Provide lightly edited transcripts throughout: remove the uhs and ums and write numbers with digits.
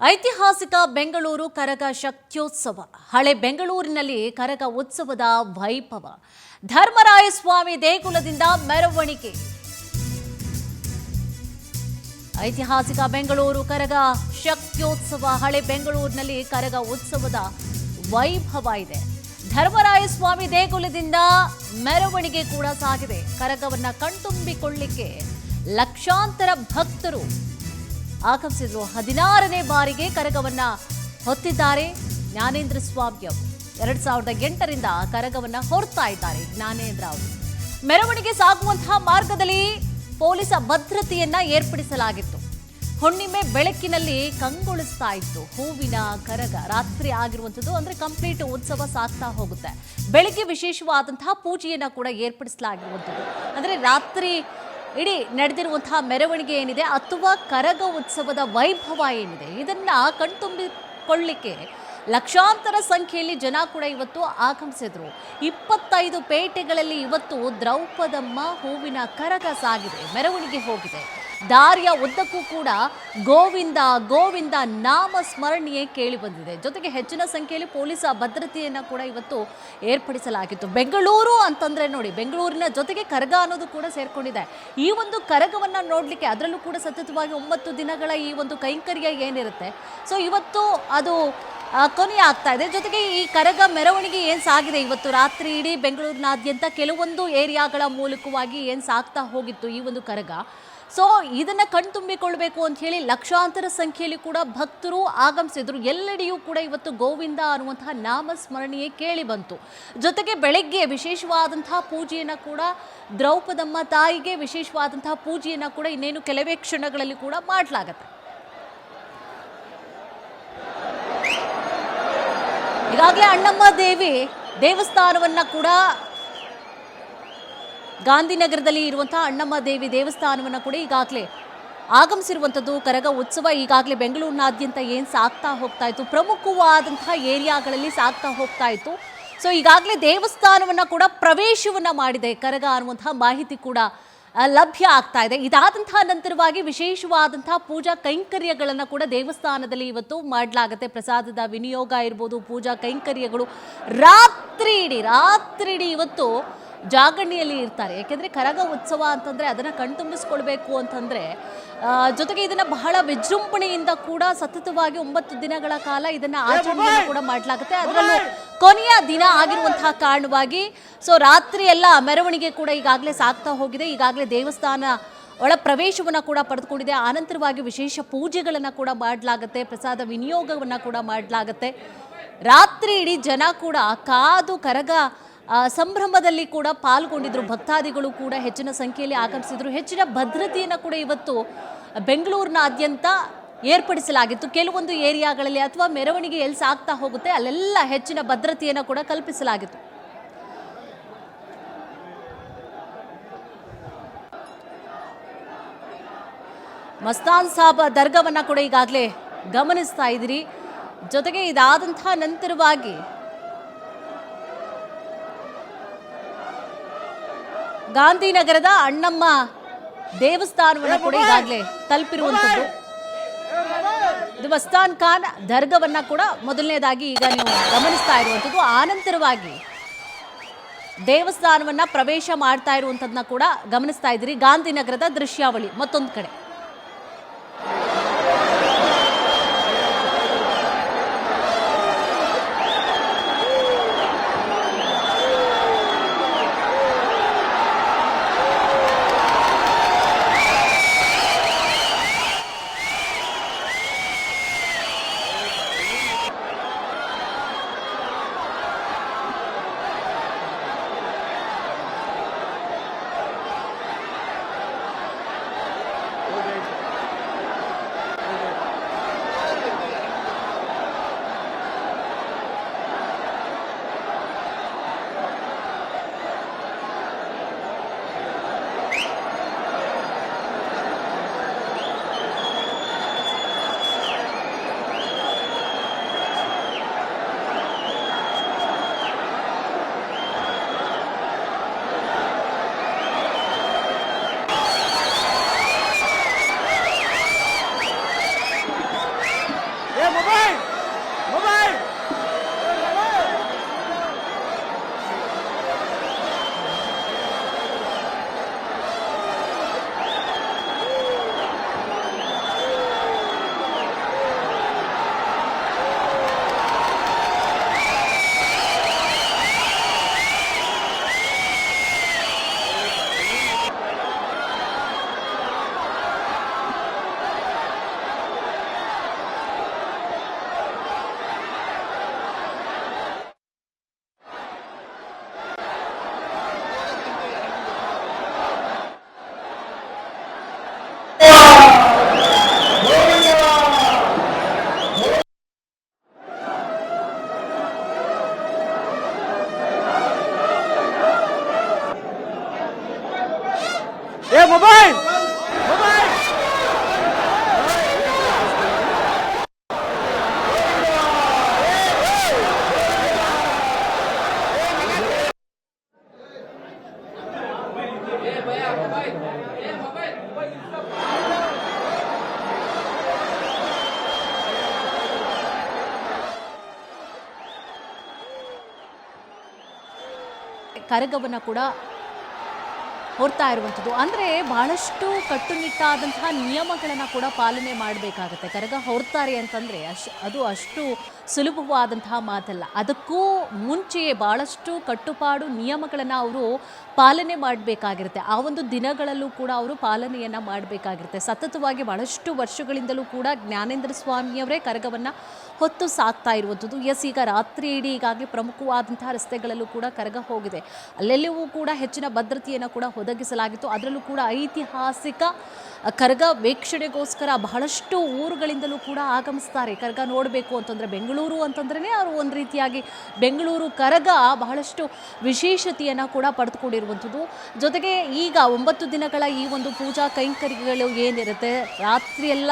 ಐತಿಹಾಸಿಕ ಬೆಂಗಳೂರು ಕರಗ ಶಕ್ತ್ಯೋತ್ಸವ. ಹಳೆ ಬೆಂಗಳೂರಿನಲ್ಲಿ ಕರಗ ಉತ್ಸವದ ವೈಭವ. ಧರ್ಮರಾಯಸ್ವಾಮಿ ದೇಗುಲದಿಂದ ಮೆರವಣಿಗೆ. ಐತಿಹಾಸಿಕ ಬೆಂಗಳೂರು ಕರಗ ಶಕ್ತ್ಯೋತ್ಸವ. ಹಳೆ ಬೆಂಗಳೂರಿನಲ್ಲಿ ಕರಗ ಉತ್ಸವದ ವೈಭವ ಇದೆ. ಧರ್ಮರಾಯಸ್ವಾಮಿ ದೇಗುಲದಿಂದ ಮೆರವಣಿಗೆ ಕೂಡ ಸಾಗಿದೆ. ಕರಗವನ್ನ ಕಣ್ತುಂಬಿಕೊಳ್ಳಿಕ್ಕೆ ಲಕ್ಷಾಂತರ ಭಕ್ತರು ಆಗಮಿಸಿದ್ರು. 16ನೇ ಬಾರಿಗೆ ಕರಗವನ್ನ ಹೊತ್ತಿದ್ದಾರೆ ಜ್ಞಾನೇಂದ್ರ ಸ್ವಾಮಿ ಅವರು. 2008ರಿಂದ ಕರಗವನ್ನ ಹೊರ್ತಾ ಇದ್ದಾರೆ ಜ್ಞಾನೇಂದ್ರ ಅವರು. ಮೆರವಣಿಗೆ ಸಾಗುವಂತಹ ಮಾರ್ಗದಲ್ಲಿ ಪೊಲೀಸ್ ಭದ್ರತೆಯನ್ನ ಏರ್ಪಡಿಸಲಾಗಿತ್ತು. ಹುಣ್ಣಿಮೆ ಬೆಳಕಿನಲ್ಲಿ ಕಂಗೊಳಿಸ್ತಾ ಇತ್ತು ಹೂವಿನ ಕರಗ. ರಾತ್ರಿ ಆಗಿರುವಂಥದ್ದು ಅಂದ್ರೆ ಕಂಪ್ಲೀಟ್ ಉತ್ಸವ ಸಾಗ್ತಾ ಹೋಗುತ್ತೆ. ಬೆಳಿಗ್ಗೆ ವಿಶೇಷವಾದಂತಹ ಪೂಜೆಯನ್ನ ಕೂಡ ಏರ್ಪಡಿಸಲಾಗಿರುವಂಥದ್ದು. ಅಂದ್ರೆ ರಾತ್ರಿ ಇಡೀ ನಡೆದಿರುವಂತಹ ಮೆರವಣಿಗೆ ಏನಿದೆ ಅಥವಾ ಕರಗ ಉತ್ಸವದ ವೈಭವ ಏನಿದೆ ಇದನ್ನ ಕಣ್ತುಂಬಿಕೊಳ್ಳಿಕ್ಕೆ ಲಕ್ಷಾಂತರ ಸಂಖ್ಯೆಯಲ್ಲಿ ಜನ ಕೂಡ ಇವತ್ತು ಆಗಮಿಸಿದ್ರು. 25 ಪೇಟೆಗಳಲ್ಲಿ ಇವತ್ತು ದ್ರೌಪದಮ್ಮ ಹೂವಿನ ಕರಗ ಸಾಗಿದೆ, ಮೆರವಣಿಗೆ ಹೋಗಿದೆ. ದಾರಿಯ ಉದ್ದಕ್ಕೂ ಕೂಡ ಗೋವಿಂದ ಗೋವಿಂದ ನಾಮ ಸ್ಮರಣೆಯೇ ಕೇಳಿ ಬಂದಿದೆ. ಜೊತೆಗೆ ಹೆಚ್ಚಿನ ಸಂಖ್ಯೆಯಲ್ಲಿ ಪೊಲೀಸ್ ಭದ್ರತೆಯನ್ನು ಕೂಡ ಇವತ್ತು ಏರ್ಪಡಿಸಲಾಗಿತ್ತು. ಬೆಂಗಳೂರು ಅಂತಂದ್ರೆ ನೋಡಿ, ಬೆಂಗಳೂರಿನ ಜೊತೆಗೆ ಕರಗ ಅನ್ನೋದು ಕೂಡ ಸೇರ್ಕೊಂಡಿದೆ. ಈ ಒಂದು ಕರಗವನ್ನ ನೋಡ್ಲಿಕ್ಕೆ ಅದರಲ್ಲೂ ಕೂಡ ಸತತವಾಗಿ 9 ದಿನಗಳ ಈ ಒಂದು ಕೈಂಕರ್ಯ ಏನಿರುತ್ತೆ, ಸೊ ಇವತ್ತು ಅದು ಕೊನೆ ಆಗ್ತಾ ಇದೆ. ಜೊತೆಗೆ ಈ ಕರಗ ಮೆರವಣಿಗೆ ಏನು ಸಾಗಿದೆ ಇವತ್ತು ರಾತ್ರಿ ಇಡೀ ಬೆಂಗಳೂರಿನಾದ್ಯಂತ ಕೆಲವೊಂದು ಏರಿಯಾಗಳ ಮೂಲಕವಾಗಿ ಏನು ಸಾಗ್ತಾ ಹೋಗಿತ್ತು ಈ ಒಂದು ಕರಗ, ಸೊ ಇದನ್ನ ಕಣ್ತುಂಬಿಕೊಳ್ಬೇಕು ಅಂತ ಹೇಳಿ ಲಕ್ಷಾಂತರ ಸಂಖ್ಯೆಯಲ್ಲಿ ಕೂಡ ಭಕ್ತರು ಆಗಮಿಸಿದ್ರು. ಎಲ್ಲೆಡೆಯೂ ಕೂಡ ಇವತ್ತು ಗೋವಿಂದ ಅನ್ನುವಂತಹ ನಾಮಸ್ಮರಣೆಯೇ ಕೇಳಿ ಬಂತು. ಜೊತೆಗೆ ಬೆಳಗ್ಗೆ ವಿಶೇಷವಾದಂತಹ ಪೂಜೆಯನ್ನ ಕೂಡ ದ್ರೌಪದಮ್ಮ ತಾಯಿಗೆ ವಿಶೇಷವಾದಂತಹ ಪೂಜೆಯನ್ನ ಕೂಡ ಇನ್ನೇನು ಕೆಲವೇ ಕ್ಷಣಗಳಲ್ಲಿ ಕೂಡ ಮಾಡಲಾಗತ್ತೆ. ಈಗಾಗಲೇ ಅಣ್ಣಮ್ಮ ದೇವಿ ದೇವಸ್ಥಾನವನ್ನ ಕೂಡ ಗಾಂಧಿನಗರದಲ್ಲಿ ಇರುವಂತಹ ಅಣ್ಣಮ್ಮ ದೇವಿ ದೇವಸ್ಥಾನವನ್ನು ಕೂಡ ಈಗಾಗಲೇ ಆಗಮಿಸಿರುವಂಥದ್ದು. ಕರಗ ಉತ್ಸವ ಈಗಾಗಲೇ ಬೆಂಗಳೂರಿನಾದ್ಯಂತ ಏನು ಸಾಗ್ತಾ ಹೋಗ್ತಾ ಇತ್ತು, ಪ್ರಮುಖವಾದಂತಹ ಏರಿಯಾಗಳಲ್ಲಿ ಸಾಗ್ತಾ ಹೋಗ್ತಾ ಇತ್ತು. ಸೊ ಈಗಾಗಲೇ ದೇವಸ್ಥಾನವನ್ನು ಕೂಡ ಪ್ರವೇಶವನ್ನು ಮಾಡಿದೆ ಕರಗ ಅನ್ನುವಂತಹ ಮಾಹಿತಿ ಕೂಡ ಲಭ್ಯ ಆಗ್ತಾ ಇದೆ. ಇದಾದಂತಹ ನಂತರವಾಗಿ ವಿಶೇಷವಾದಂತಹ ಪೂಜಾ ಕೈಂಕರ್ಯಗಳನ್ನು ಕೂಡ ದೇವಸ್ಥಾನದಲ್ಲಿ ಇವತ್ತು ಮಾಡಲಾಗುತ್ತೆ. ಪ್ರಸಾದದ ವಿನಿಯೋಗ ಇರ್ಬೋದು, ಪೂಜಾ ಕೈಂಕರ್ಯಗಳು ರಾತ್ರಿ ಇಡೀ ಇವತ್ತು ಜಾಗರಣೆಯಲ್ಲಿ ಇರ್ತಾರೆ. ಯಾಕೆಂದರೆ ಕರಗ ಉತ್ಸವ ಅಂತಂದರೆ ಅದನ್ನು ಕಣ್ತುಂಬಿಸ್ಕೊಳ್ಬೇಕು ಅಂತಂದರೆ ಜೊತೆಗೆ ಇದನ್ನು ಬಹಳ ವಿಜೃಂಭಣೆಯಿಂದ ಕೂಡ ಸತತವಾಗಿ 9 ದಿನಗಳ ಕಾಲ ಇದನ್ನು ಆಚರಣೆಯನ್ನು ಕೂಡ ಮಾಡಲಾಗುತ್ತೆ. ಅದರಲ್ಲೂ ಕೊನೆಯ ದಿನ ಆಗಿರುವಂತಹ ಕಾರಣವಾಗಿ ಸೊ ರಾತ್ರಿ ಎಲ್ಲ ಮೆರವಣಿಗೆ ಕೂಡ ಈಗಾಗಲೇ ಸಾಗ್ತಾ ಹೋಗಿದೆ. ಈಗಾಗಲೇ ದೇವಸ್ಥಾನ ಒಳ ಪ್ರವೇಶವನ್ನು ಕೂಡ ಪಡೆದುಕೊಂಡಿದೆ. ಆನಂತರವಾಗಿ ವಿಶೇಷ ಪೂಜೆಗಳನ್ನು ಕೂಡ ಮಾಡಲಾಗುತ್ತೆ, ಪ್ರಸಾದ ವಿನಿಯೋಗವನ್ನು ಕೂಡ ಮಾಡಲಾಗುತ್ತೆ. ರಾತ್ರಿ ಇಡೀ ಜನ ಕೂಡ ಕಾದು ಕರಗ ಸಂಭ್ರಮದಲ್ಲಿ ಕೂಡ ಪಾಲ್ಗೊಂಡಿದ್ರು. ಭಕ್ತಾದಿಗಳು ಕೂಡ ಹೆಚ್ಚಿನ ಸಂಖ್ಯೆಯಲ್ಲಿ ಆಗಮಿಸಿದ್ರು. ಹೆಚ್ಚಿನ ಭದ್ರತೆಯನ್ನು ಕೂಡ ಇವತ್ತು ಬೆಂಗಳೂರಿನಾದ್ಯಂತ ಏರ್ಪಡಿಸಲಾಗಿತ್ತು. ಕೆಲವೊಂದು ಏರಿಯಾಗಳಲ್ಲಿ ಅಥವಾ ಮೆರವಣಿಗೆ ಎಲ್ಲಿ ಸಾಗ್ತಾ ಹೋಗುತ್ತೆ ಅಲ್ಲೆಲ್ಲ ಹೆಚ್ಚಿನ ಭದ್ರತೆಯನ್ನು ಕೂಡ ಕಲ್ಪಿಸಲಾಗಿತ್ತು. ಮಸ್ತಾನ್ ಸಾಬ್ ದರ್ಗಾವನ್ನ ಕೂಡ ಈಗಾಗಲೇ ಗಮನಿಸ್ತಾ ಇದ್ದೀರಿ. ಜೊತೆಗೆ ಇದಾದಂತಹ ನಂತರವಾಗಿ ಗಾಂಧಿನಗರದ ಅಣ್ಣಮ್ಮ ದೇವಸ್ಥಾನವನ್ನು ಕೂಡ ಈಗಾಗಲೇ ತಲುಪಿರುವಂಥದ್ದು. ಇದು ಮಸ್ತಾನ್ ಖಾನ್ ದರ್ಗಾವನ್ನ ಕೂಡ ಮೊದಲನೇದಾಗಿ ಈಗ ನೀವು ಗಮನಿಸ್ತಾ ಇರುವಂಥದ್ದು. ಆನಂತರವಾಗಿ ದೇವಸ್ಥಾನವನ್ನ ಪ್ರವೇಶ ಮಾಡ್ತಾ ಇರುವಂಥದ್ದನ್ನ ಕೂಡ ಗಮನಿಸ್ತಾ ಇದ್ದೀರಿ. ಗಾಂಧಿನಗರದ ದೃಶ್ಯಾವಳಿ ಮತ್ತೊಂದು ಕಡೆ. ಮೊಬೈಲ್ ಮೊಬೈಲ್ ಮೊಬೈಲ್ ಮೊಬೈಲ್ ಕರಗವನ್ನು ಕೂಡ ಹೊರ್ತಾ ಇರುವಂಥದ್ದು. ಅಂದರೆ ಬಹಳಷ್ಟು ಕಟ್ಟುನಿಟ್ಟಾದಂತಹ ನಿಯಮಗಳನ್ನು ಕೂಡ ಪಾಲನೆ ಮಾಡಬೇಕಾಗತ್ತೆ. ಕರಗ ಹೊರ್ತಾರೆ ಅಂತಂದರೆ ಅದು ಅಷ್ಟು ಸುಲಭವಾದಂತಹ ಮಾತಲ್ಲ. ಅದಕ್ಕೂ ಮುಂಚೆಯೇ ಭಾಳಷ್ಟು ಕಟ್ಟುಪಾಡು ನಿಯಮಗಳನ್ನು ಅವರು ಪಾಲನೆ ಮಾಡಬೇಕಾಗಿರುತ್ತೆ. ಆ ಒಂದು ದಿನಗಳಲ್ಲೂ ಕೂಡ ಅವರು ಪಾಲನೆಯನ್ನು ಮಾಡಬೇಕಾಗಿರುತ್ತೆ. ಸತತವಾಗಿ ಬಹಳಷ್ಟು ವರ್ಷಗಳಿಂದಲೂ ಕೂಡ ಜ್ಞಾನೇಂದ್ರ ಸ್ವಾಮಿಯವರೇ ಕರಗವನ್ನು ಹೊತ್ತು ಸಾಕ್ತಾ ಇರುವಂಥದ್ದು. ಈಗ ರಾತ್ರಿ ಇಡೀ ಈಗಾಗಲೇ ಪ್ರಮುಖವಾದಂತಹ ರಸ್ತೆಗಳಲ್ಲೂ ಕೂಡ ಕರಗ ಹೋಗಿದೆ. ಅಲ್ಲೆಲ್ಲವೂ ಕೂಡ ಹೆಚ್ಚಿನ ಭದ್ರತೆಯನ್ನು ಕೂಡ ಒದಗಿಸಲಾಗಿತ್ತು. ಅದರಲ್ಲೂ ಕೂಡ ಐತಿಹಾಸಿಕ ಕರಗ ವೀಕ್ಷಣೆಗೋಸ್ಕರ ಬಹಳಷ್ಟು ಊರುಗಳಿಂದಲೂ ಕೂಡ ಆಗಮಿಸ್ತಾರೆ. ಕರಗ ನೋಡಬೇಕು ಅಂತಂದರೆ ಬೆಂಗಳೂರು ಅಂತಂದ್ರೇ ಅವರು ಒಂದು ರೀತಿಯಾಗಿ ಬೆಂಗಳೂರು ಕರಗ ಬಹಳಷ್ಟು ವಿಶೇಷತೆಯನ್ನು ಕೂಡ ಪಡೆದುಕೊಂಡಿರುವಂಥದ್ದು. ಜೊತೆಗೆ ಈಗ 9 ದಿನಗಳ ಈ ಒಂದು ಪೂಜಾ ಕೈಂಕರ್ಯಗಳು ಏನಿರುತ್ತೆ, ರಾತ್ರಿಯೆಲ್ಲ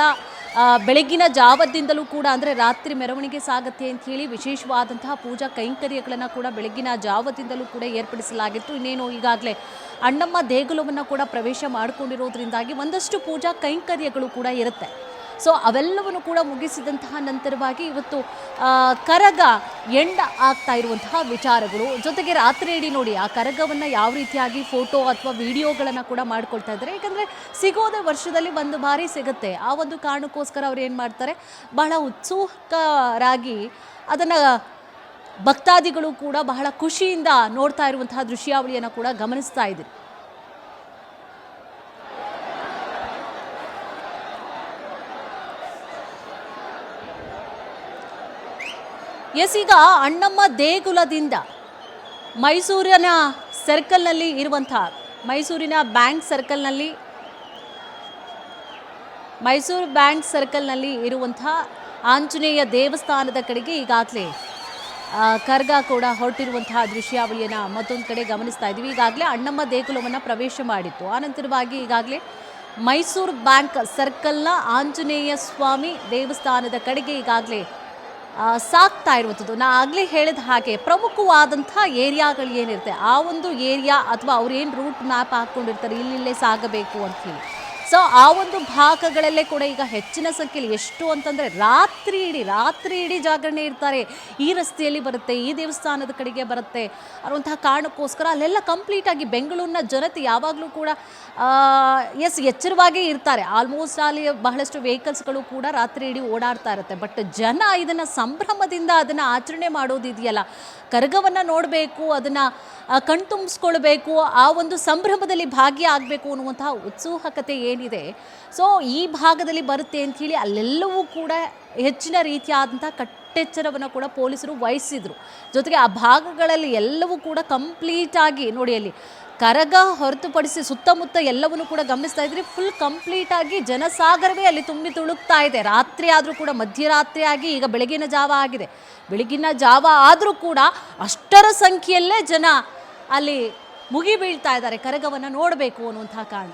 ಬೆಳಗಿನ ಜಾವದಿಂದಲೂ ಕೂಡ ಅಂದರೆ ರಾತ್ರಿ ಮೆರವಣಿಗೆ ಸಾಗತ್ತೆ ಅಂತ ಹೇಳಿ ವಿಶೇಷವಾದಂತಹ ಪೂಜಾ ಕೈಂಕರ್ಯಗಳನ್ನು ಕೂಡ ಬೆಳಗಿನ ಜಾವದಿಂದಲೂ ಕೂಡ ಏರ್ಪಡಿಸಲಾಗಿತ್ತು. ಇನ್ನೇನು ಈಗಾಗಲೇ ಅಣ್ಣಮ್ಮ ದೇಗುಲವನ್ನು ಕೂಡ ಪ್ರವೇಶ ಮಾಡಿಕೊಂಡಿರೋದ್ರಿಂದಾಗಿ ಒಂದಷ್ಟು ಪೂಜಾ ಕೈಂಕರ್ಯಗಳು ಕೂಡ ಇರುತ್ತೆ. ಸೊ ಅವೆಲ್ಲವನ್ನು ಕೂಡ ಮುಗಿಸಿದಂತಹ ನಂತರವಾಗಿ ಇವತ್ತು ಕರಗ ಎಂಡ ಆಗ್ತಾ ಇರುವಂತಹ ವಿಚಾರಗಳು. ಜೊತೆಗೆ ರಾತ್ರಿ ಇಡೀ ನೋಡಿ ಆ ಕರಗವನ್ನು ಯಾವ ರೀತಿಯಾಗಿ ಫೋಟೋ ಅಥವಾ ವಿಡಿಯೋಗಳನ್ನು ಕೂಡ ಮಾಡ್ಕೊಳ್ತಾ ಇದ್ದಾರೆ. ಯಾಕಂದರೆ ಸಿಗೋದೇ ವರ್ಷದಲ್ಲಿ ಒಂದು ಬಾರಿ ಸಿಗುತ್ತೆ. ಆ ಒಂದು ಕಾರಣಕ್ಕೋಸ್ಕರ ಅವ್ರು ಏನು ಮಾಡ್ತಾರೆ, ಬಹಳ ಉತ್ಸುಕರಾಗಿ ಅದನ್ನು ಭಕ್ತಾದಿಗಳು ಕೂಡ ಬಹಳ ಖುಷಿಯಿಂದ ನೋಡ್ತಾ ಇರುವಂತಹ ದೃಶ್ಯಾವಳಿಯನ್ನು ಕೂಡ ಗಮನಿಸ್ತಾ ಇದ್ದೀರಿ. ಈಗ ಅಣ್ಣಮ್ಮ ದೇಗುಲದಿಂದ ಮೈಸೂರಿನ ಸರ್ಕಲ್ನಲ್ಲಿ ಇರುವಂಥ ಮೈಸೂರಿನ ಮೈಸೂರು ಬ್ಯಾಂಕ್ ಸರ್ಕಲ್ನಲ್ಲಿ ಇರುವಂಥ ಆಂಜನೇಯ ದೇವಸ್ಥಾನದ ಕಡೆಗೆ ಈಗಾಗಲೇ ಕರಗ ಕೂಡ ಹೊರಟಿರುವಂತಹ ದೃಶ್ಯಾವಳಿಯನ್ನು ಮತ್ತೊಂದು ಕಡೆ ಗಮನಿಸ್ತಾ ಇದ್ದೀವಿ. ಈಗಾಗಲೇ ಅಣ್ಣಮ್ಮ ದೇಗುಲವನ್ನು ಪ್ರವೇಶ ಮಾಡಿತ್ತು. ಆನಂತರವಾಗಿ ಈಗಾಗಲೇ ಮೈಸೂರು ಬ್ಯಾಂಕ್ ಸರ್ಕಲ್ನ ಆಂಜನೇಯ ಸ್ವಾಮಿ ದೇವಸ್ಥಾನದ ಕಡೆಗೆ ಈಗಾಗಲೇ ಸಾಕ್ತಾ ಇರುವಂಥದ್ದು. ನಾ ಆಗಲೇ ಹೇಳಿದ ಹಾಗೆ ಪ್ರಮುಖವಾದಂಥ ಏರಿಯಾಗಳು ಏನಿರುತ್ತೆ, ಆ ಒಂದು ಏರಿಯಾ ಅಥವಾ ಅವ್ರೇನು ರೂಟ್ ಮ್ಯಾಪ್ ಹಾಕ್ಕೊಂಡಿರ್ತಾರೆ ಇಲ್ಲಿಲ್ಲೇ ಸಾಗಬೇಕು ಅಂತ ಹೇಳಿ. ಸೊ ಆ ಒಂದು ಭಾಗಗಳಲ್ಲೇ ಕೂಡ ಈಗ ಹೆಚ್ಚಿನ ಸಂಖ್ಯೆಯಲ್ಲಿ ಎಷ್ಟು ಅಂತಂದರೆ ರಾತ್ರಿ ಇಡೀ ಜಾಗರಣೆ ಇರ್ತಾರೆ. ಈ ರಸ್ತೆಯಲ್ಲಿ ಬರುತ್ತೆ, ಈ ದೇವಸ್ಥಾನದ ಕಡೆಗೆ ಬರುತ್ತೆ ಅನ್ನುವಂತಹ ಕಾರಣಕ್ಕೋಸ್ಕರ ಅಲ್ಲೆಲ್ಲ ಕಂಪ್ಲೀಟಾಗಿ ಬೆಂಗಳೂರಿನ ಜನತೆ ಯಾವಾಗಲೂ ಕೂಡ ಎಚ್ಚರವಾಗಿ ಇರ್ತಾರೆ. ಆಲ್ಮೋಸ್ಟ್ ಅಲ್ಲಿ ಬಹಳಷ್ಟು ವೆಹಿಕಲ್ಸ್ಗಳು ಕೂಡ ರಾತ್ರಿ ಇಡೀ ಓಡಾಡ್ತಾ ಇರುತ್ತೆ. ಬಟ್ ಜನ ಇದನ್ನು ಸಂಭ್ರಮದಿಂದ ಅದನ್ನು ಆಚರಣೆ ಮಾಡೋದಿದೆಯಲ್ಲ, ಕರಗವನ್ನು ನೋಡಬೇಕು, ಅದನ್ನು ಕಣ್ತುಂಬಿಸ್ಕೊಳ್ಬೇಕು, ಆ ಒಂದು ಸಂಭ್ರಮದಲ್ಲಿ ಭಾಗಿಯಾಗಬೇಕು ಅನ್ನುವಂತಹ ಉತ್ಸುಕತೆ ಏನಿದೆ, ಸೊ ಈ ಭಾಗದಲ್ಲಿ ಬರುತ್ತೆ ಅಂಥೇಳಿ ಅಲ್ಲೆಲ್ಲವೂ ಕೂಡ ಹೆಚ್ಚಿನ ರೀತಿಯಾದಂಥ ಕಟ್ಟೆಚ್ಚರವನ್ನು ಕೂಡ ಪೊಲೀಸರು ವಹಿಸಿದರು. ಜೊತೆಗೆ ಆ ಭಾಗಗಳಲ್ಲಿ ಎಲ್ಲವೂ ಕೂಡ ಕಂಪ್ಲೀಟಾಗಿ ನೋಡಿ, ಅಲ್ಲಿ ಕರಗ ಹೊರತುಪಡಿಸಿ ಸುತ್ತಮುತ್ತ ಎಲ್ಲವನ್ನೂ ಕೂಡ ಗಮನಿಸ್ತಾ ಇದ್ರಿ, ಫುಲ್ ಕಂಪ್ಲೀಟಾಗಿ ಜನಸಾಗರವೇ ಅಲ್ಲಿ ತುಂಬಿ ತುಳುಕ್ತಾ ಇದೆ. ರಾತ್ರಿ ಆದರೂ ಕೂಡ ಮಧ್ಯರಾತ್ರಿ ಆಗಿ ಈಗ ಬೆಳಗಿನ ಜಾವ ಆಗಿದೆ. ಬೆಳಗಿನ ಜಾವ ಆದರೂ ಕೂಡ ಅಷ್ಟರ ಸಂಖ್ಯೆಯಲ್ಲೇ ಜನ ಅಲ್ಲಿ ಮುಗಿ ಬೀಳ್ತಾ ಇದ್ದಾರೆ ಕರಗವನ್ನು ನೋಡಬೇಕು ಅನ್ನುವಂಥ ಕಾರಣ.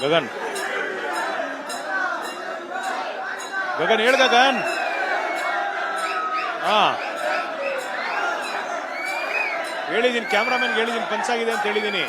ಗಗನ್ ಗಗನ್ ಹೇಳ್ ಗಗನ್. ಹಾ ಹೇಳಿದೀನಿ, ಕ್ಯಾಮ್ರಾಮನ್ಗೆ ಹೇಳಿದೀನಿ, ಪಂಚ್ ಆಗಿದೆ ಅಂತ ಹೇಳಿದೀನಿ.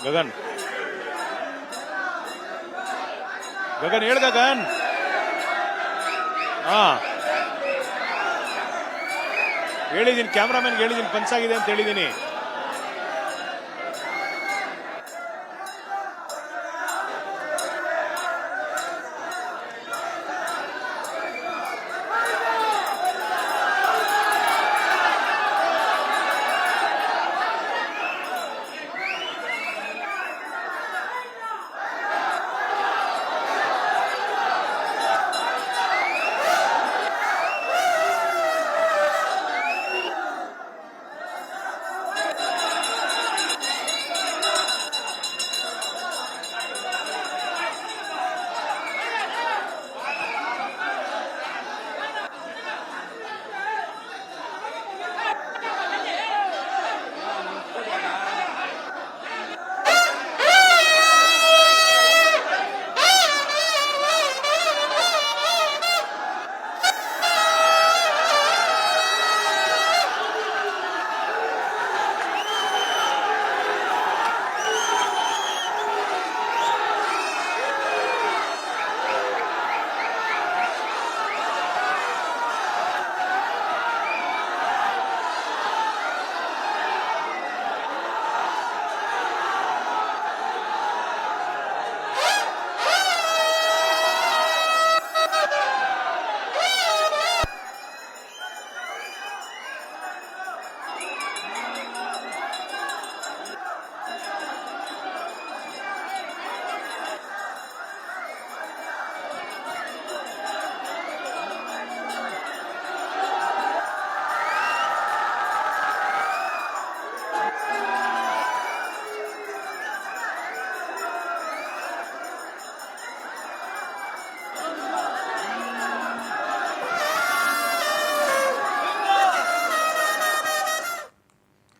ಗಗನ್ ಗಗನ್ ಹೇಳ್ ಗಗನ್. ಹಾ ಹೇಳಿದೀನಿ, ಕ್ಯಾಮ್ರಾಮನ್ಗೆ ಹೇಳಿದೀನಿ, ಪಂಚ್ ಆಗಿದೆ ಅಂತ ಹೇಳಿದೀನಿ.